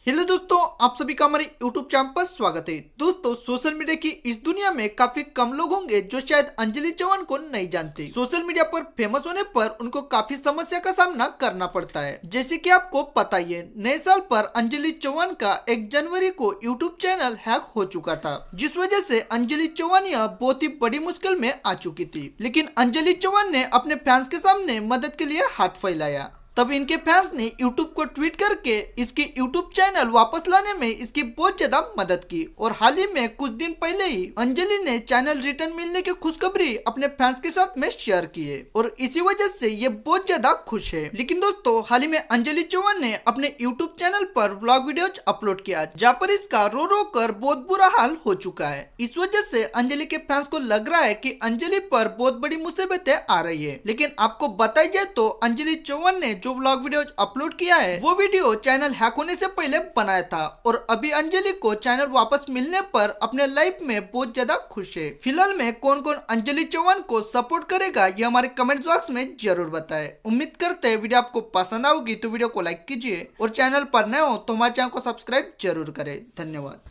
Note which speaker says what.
Speaker 1: Hello दोस्तों, आप सभी का हमारे YouTube चैनल पर स्वागत है। दोस्तों, सोशल मीडिया की इस दुनिया में काफी कम लोग होंगे जो शायद अंजलि चौहान को नहीं जानते। सोशल मीडिया पर फेमस होने पर उनको काफी समस्या का सामना करना पड़ता है। जैसे कि आपको पता ही है, नए साल पर अंजलि चौहान का 1 जनवरी को YouTube चैनल हैक हो चुका था, जिस वजह से अंजलि चौहान यह बहुत ही बड़ी मुश्किल में आ चुकी थी। लेकिन अंजलि चौहान ने अपने फैंस के सामने मदद के लिए हाथ फैलाया। तब इनके फैंस ने YouTube को ट्वीट करके इसकी YouTube चैनल वापस लाने में इसकी बहुत ज्यादा मदद की। और हाल ही में कुछ दिन पहले ही अंजलि ने चैनल रिटर्न मिलने की खुशखबरी अपने फैंस के साथ में शेयर की है और इसी वजह से ये बहुत ज्यादा खुश है। लेकिन दोस्तों, हाल ही में अंजलि चौहान ने अपने YouTube चैनल पर व्लॉग वीडियोज अपलोड किया, जहाँ पर इसका रो रो कर बहुत बुरा हाल हो चुका है। इस वजह से अंजलि के फैंस को लग रहा है कि अंजलि पर बहुत बड़ी मुसीबतें आ रही है। लेकिन आपको बताई जाए तो अंजलि चौहान ने जो व्लॉग वीडियो अपलोड किया है, वो वीडियो चैनल हैक होने से पहले बनाया था और अभी अंजलि को चैनल वापस मिलने पर अपने लाइफ में बहुत ज्यादा खुश है। फिलहाल में कौन कौन अंजलि चौहान को सपोर्ट करेगा, ये हमारे कमेंट बॉक्स में जरूर बताएं। उम्मीद करते हैं वीडियो आपको पसंद आएगी तो वीडियो को लाइक कीजिए और चैनल पर नए हो तो हमारे चैनल को सब्सक्राइब जरूर करें। धन्यवाद।